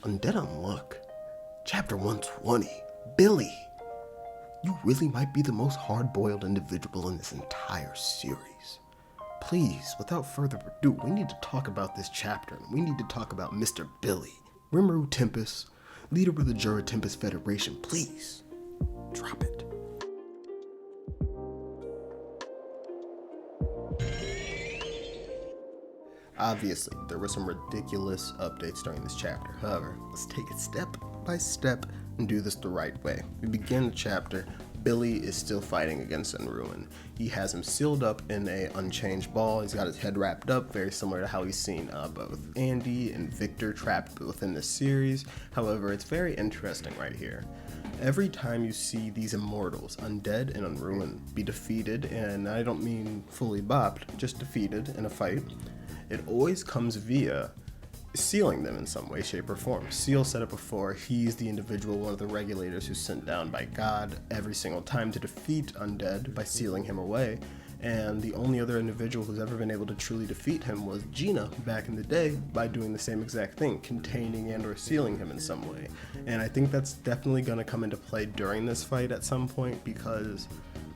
Undead Unluck, Chapter 120, Billy. You really might be the most hard-boiled individual in this entire series. Please, without further ado, we need to talk about this chapter, and we need to talk about Mr. Billy. Rimuru Tempest, leader of the Jura Tempest Federation, please, drop it. Obviously, there were some ridiculous updates during this chapter. However, let's take it step by step and do this the right way. We begin the chapter. Billy is still fighting against Unruin. He has him sealed up in a unchanged ball. He's got his head wrapped up, very similar to how he's seen both Andy and Victor trapped within the series. However, it's very interesting right here. Every time you see these immortals, Undead and Unruin, be defeated, and I don't mean fully bopped, just defeated in a fight, it always comes via sealing them in some way, shape, or form. Seal said it before, he's the individual, one of the regulators who's sent down by God every single time to defeat Undead by sealing him away. And the only other individual who's ever been able to truly defeat him was Gina back in the day by doing the same exact thing, containing and or sealing him in some way. And I think that's definitely going to come into play during this fight at some point because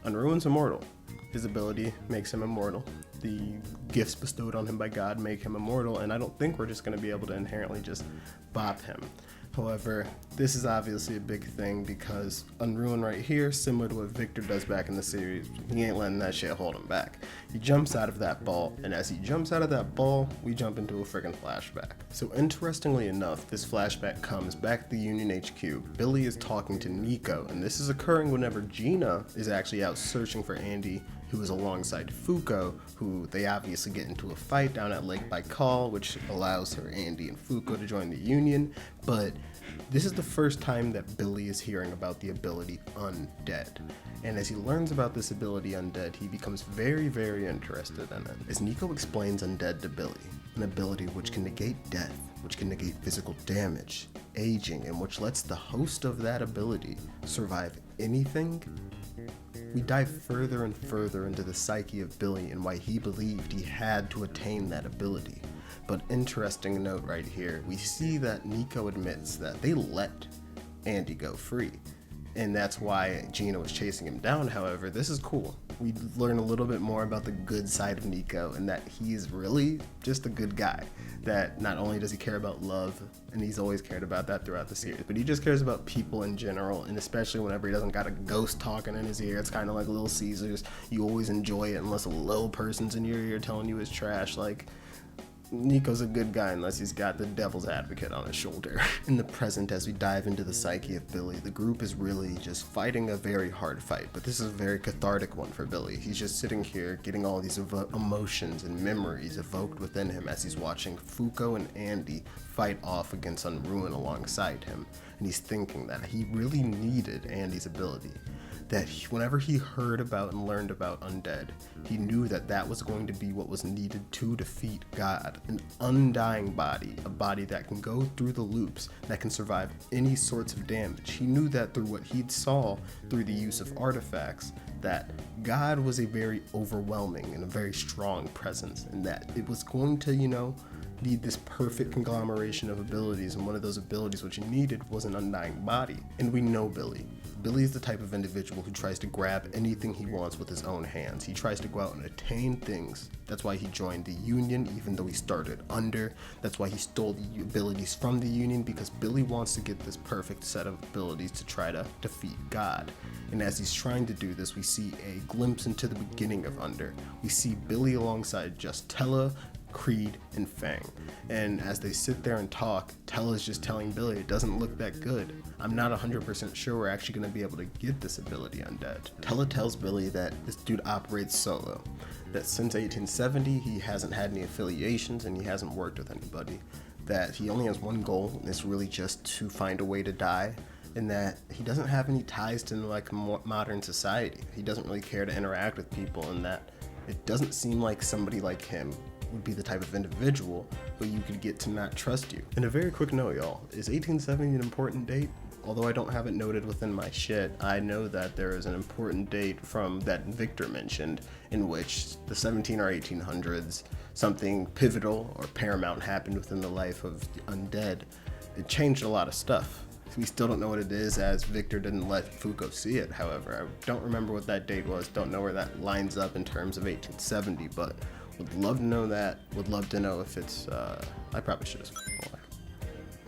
Unruin's immortal. His ability makes him immortal. The gifts bestowed on him by God make him immortal, and I don't think we're just going to be able to inherently just bop him. However, this is obviously a big thing because Unruin right here, similar to what Victor does back in the series, he ain't letting that shit hold him back. He jumps out of that ball, and as he jumps out of that ball, we jump into a friggin' flashback. So interestingly enough, this flashback comes back at the Union HQ. Billy is talking to Nico, and this is occurring whenever Gina is actually out searching for Andy, who is alongside Fuko, who they obviously get into a fight down at Lake Baikal, which allows her, Andy, and Fuko to join the Union. But this is the first time that Billy is hearing about the ability Undead. And as he learns about this ability Undead, he becomes very, very interested in it. As Nico explains Undead to Billy, an ability which can negate death, which can negate physical damage, aging, and which lets the host of that ability survive anything, we dive further and further into the psyche of Billy and why he believed he had to attain that ability. But interesting note right here, we see that Nico admits that they let Andy go free. And that's why Gina was chasing him down. However, this is cool. We learn a little bit more about the good side of Nico and that he's really just a good guy. That not only does he care about love, and he's always cared about that throughout the series, but he just cares about people in general, and especially whenever he doesn't got a ghost talking in his ear. It's kind of like Little Caesars. You always enjoy it unless a little person's in your ear telling you it's trash. Like, Nico's a good guy unless he's got the devil's advocate on his shoulder. In the present, as we dive into the psyche of Billy, the group is really just fighting a very hard fight, but this is a very cathartic one for Billy. He's just sitting here getting all these emotions and memories evoked within him as he's watching Fuko and Andy fight off against Unruin alongside him, and he's thinking that he really needed Andy's ability. That whenever he heard about and learned about Undead, he knew that that was going to be what was needed to defeat God. An undying body, a body that can go through the loops, that can survive any sorts of damage. He knew that through what he'd saw through the use of artifacts, that God was a very overwhelming and a very strong presence, and that it was going to, need this perfect conglomeration of abilities, and one of those abilities which he needed was an undying body. And we know Billy. Billy is the type of individual who tries to grab anything he wants with his own hands. He tries to go out and attain things. That's why he joined the Union, even though he started under. That's why he stole the abilities from the Union, because Billy wants to get this perfect set of abilities to try to defeat God. And as he's trying to do this, we see a glimpse into the beginning of Under. We see Billy alongside Justella, Creed, and Fang. And as they sit there and talk, Tella's just telling Billy it doesn't look that good. I'm not 100% sure we're actually going to be able to get this ability Undead. Tella tells Billy that this dude operates solo, that since 1870 he hasn't had any affiliations and he hasn't worked with anybody, that he only has one goal, and it's really just to find a way to die, and that he doesn't have any ties to modern society. He doesn't really care to interact with people, and that it doesn't seem like somebody like him would be the type of individual who you could get to not trust you. And a very quick note, y'all, is 1870 an important date? Although I don't have it noted within my shit, I know that there is an important date from that Victor mentioned in which the 17 or 1800s, something pivotal or paramount happened within the life of the Undead, it changed a lot of stuff. We still don't know what it is, as Victor didn't let Fuko see it. However, I don't remember what that date was, don't know where that lines up in terms of 1870, but would love to know that. Would love to know if it's, I probably should have spoken more.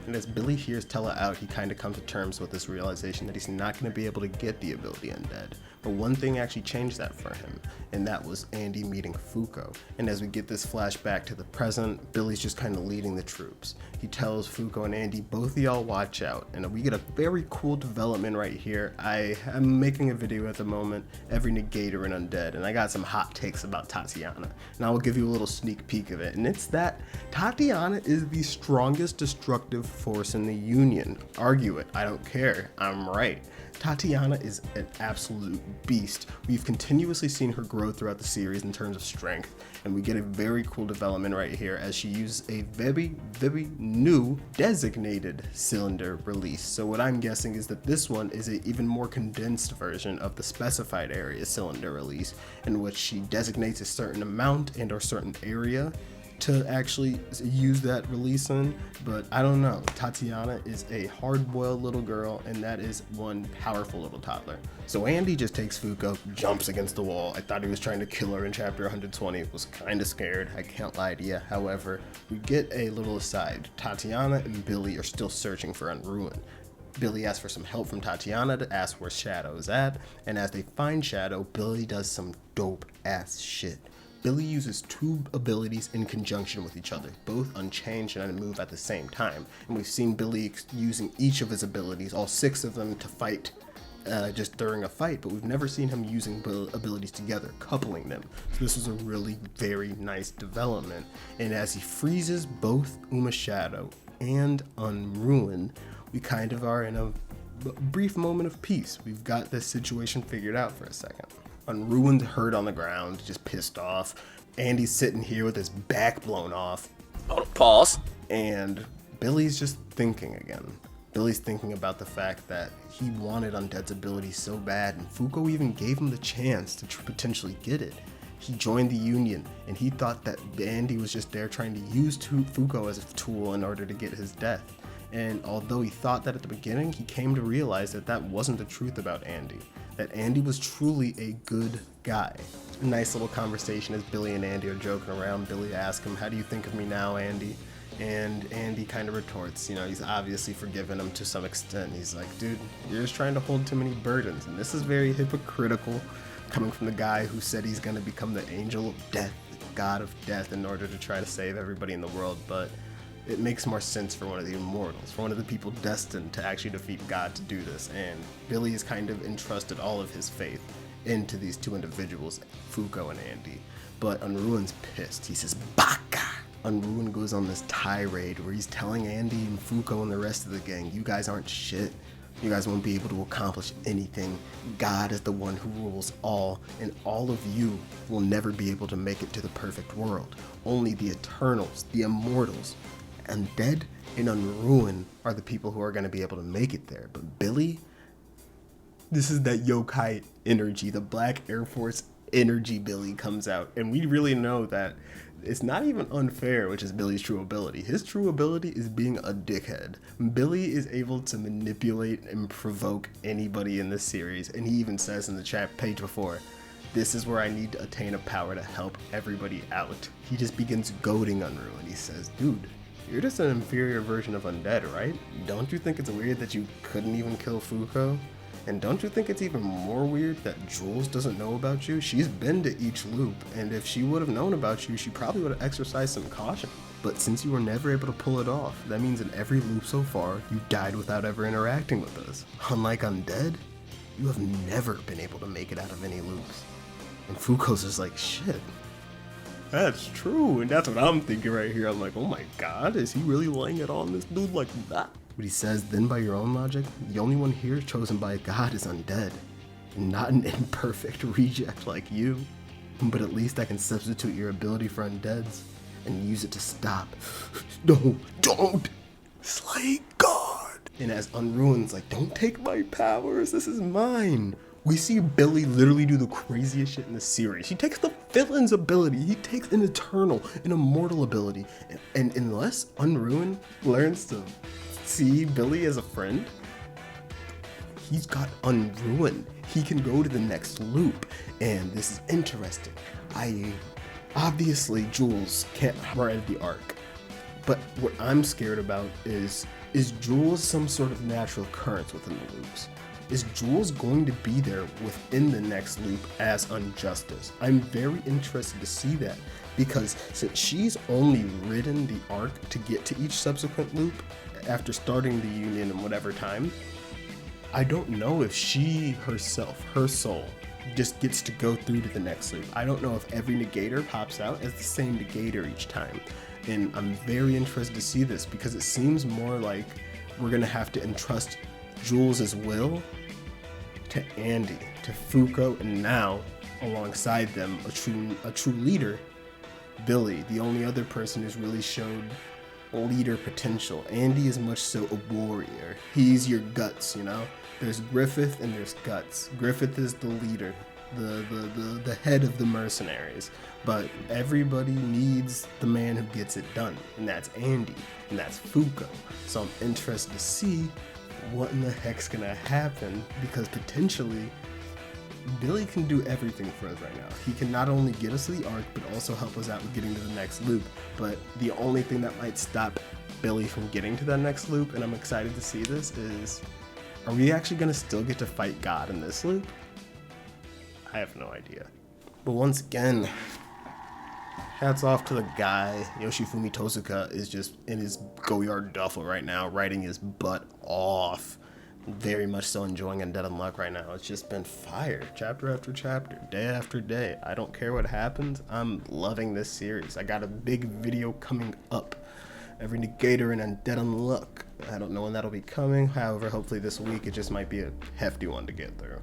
And as Billy hears Tella out, he kind of comes to terms with this realization that he's not going to be able to get the ability Undead. But one thing actually changed that for him, and that was Andy meeting Fuko. And as we get this flashback to the present, Billy's just kind of leading the troops. He tells Fuko and Andy, both of y'all watch out. And we get a very cool development right here. I am making a video at the moment, every negator in Undead, and I got some hot takes about Tatiana. And I will give you a little sneak peek of it. And it's that Tatiana is the strongest destructive force in the Union. Argue it, I don't care, I'm right. Tatiana is an absolute beast. We've continuously seen her grow throughout the series in terms of strength, and we get a very cool development right here as she uses a very, very new designated cylinder release. So what I'm guessing is that this one is an even more condensed version of the specified area cylinder release, in which she designates a certain amount and or certain area to actually use that release in. But I don't know, Tatiana is a hard-boiled little girl, and that is one powerful little toddler. So Andy just takes Fuko, jumps against the wall. I thought he was trying to kill her in chapter 120, was kind of scared, I can't lie to you. However, we get a little aside. Tatiana and Billy are still searching for Unruin. Billy asks for some help from Tatiana to ask where Shadow is at, and as they find Shadow, Billy does some dope ass shit. Billy uses two abilities in conjunction with each other, both unchanged and unmoved at the same time. And we've seen Billy using each of his abilities, all 6 of them, to fight just during a fight, but we've never seen him using abilities together, coupling them. So this was a really very nice development. And as he freezes both Uma Shadow and Unruin, we kind of are in a brief moment of peace. We've got this situation figured out for a second. Unruined, hurt on the ground, just pissed off. Andy's sitting here with his back blown off. Oh, pause. And Billy's just thinking again. Billy's thinking about the fact that he wanted Undead's ability so bad, and Fuko even gave him the chance to potentially get it. He joined the Union, and he thought that Andy was just there trying to use Fuko as a tool in order to get his death. And although he thought that at the beginning, he came to realize that that wasn't the truth about Andy. That Andy was truly a good guy. A nice little conversation as Billy and Andy are joking around. Billy asks him, "How do you think of me now, Andy?" And Andy kind of retorts, you know, he's obviously forgiven him to some extent. He's like, dude, you're just trying to hold too many burdens. And this is very hypocritical, coming from the guy who said he's going to become the angel of death, the god of death, in order to try to save everybody in the world. But it makes more sense for one of the immortals, for one of the people destined to actually defeat God to do this. And Billy has kind of entrusted all of his faith into these two individuals, Fuko and Andy. But Unruin's pissed. He says, "Baka!" Unruin goes on this tirade where he's telling Andy and Fuko and the rest of the gang, you guys aren't shit. You guys won't be able to accomplish anything. God is the one who rules all, and all of you will never be able to make it to the perfect world. Only the Eternals, the Immortals, Undead and Unruin are the people who are going to be able to make it there. But Billy, this is that yokai energy, the Black Air Force energy. Billy comes out, and we really know that it's not even unfair, which is Billy's true ability. His true ability is being a dickhead. Billy is able to manipulate and provoke anybody in this series, and he even says in the chat page before, this is where I need to attain a power to help everybody out. He just begins goading Unruin. He says, dude, you're just an inferior version of Undead, right? Don't you think it's weird that you couldn't even kill Fuko? And don't you think it's even more weird that Jules doesn't know about you? She's been to each loop, and if she would have known about you, she probably would have exercised some caution. But since you were never able to pull it off, that means in every loop so far, you died without ever interacting with us. Unlike Undead, you have never been able to make it out of any loops. And Fuko's just like, shit. That's true, and that's what I'm thinking right here. I'm like, oh my god, is he really laying it on this dude like that? But he says, then by your own logic, the only one here chosen by God is Undead, and not an imperfect reject like you. But at least I can substitute your ability for Undead's and use it to stop. No, don't! Slay God! And as Unruin's like, don't take my powers, this is mine. We see Billy literally do the craziest shit in the series. He takes the villain's ability. He takes an eternal, an immortal ability. And unless Unruin learns to see Billy as a friend. He's got Unruined. He can go to the next loop, and this is interesting. Obviously Jules can't ride the arc, but what I'm scared about is Jules some sort of natural occurrence within the loops? Is Jules going to be there within the next loop as Unjustice? I'm very interested to see that, because since she's only ridden the arc to get to each subsequent loop after starting the Union in whatever time, I don't know if she herself, her soul, just gets to go through to the next loop. I don't know if every negator pops out as the same negator each time. And I'm very interested to see this, because it seems more like we're gonna have to entrust Jules' will to Andy, to Fuko, and now, alongside them, a true leader, Billy, the only other person who's really showed leader potential. Andy is much so a warrior. He's your guts, you know? There's Griffith and there's Guts. Griffith is the leader, the head of the mercenaries. But everybody needs the man who gets it done, and that's Andy, and that's Fuko. So I'm interested to see what in the heck's gonna happen, because potentially Billy can do everything for us right now. He can not only get us to the arc, but also help us out with getting to the next loop. But the only thing that might stop Billy from getting to that next loop, and I'm excited to see this, is are we actually going to still get to fight God in this loop? I have no idea. But once again, hats off to the guy. Yoshifumi Tosuka is just in his Go-Yard duffel right now, writing his butt off. Very much so enjoying Undead Unluck right now. It's just been fire, chapter after chapter, day after day. I don't care what happens, I'm loving this series. I got a big video coming up. Every negator in Undead Unluck. I don't know when that'll be coming. However, hopefully this week. It just might be a hefty one to get through.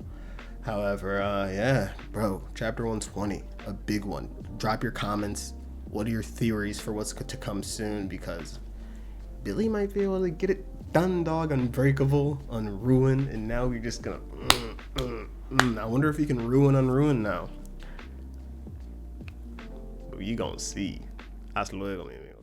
However, yeah, bro, chapter 120, a big one. Drop your comments. What are your theories for what's to come soon? Because Billy might be able to get it done, dog. Unbreakable, Unruined, and now we're just gonna. I wonder if he can ruin Unruined now. But you gonna see. Hasta luego, mi amigo.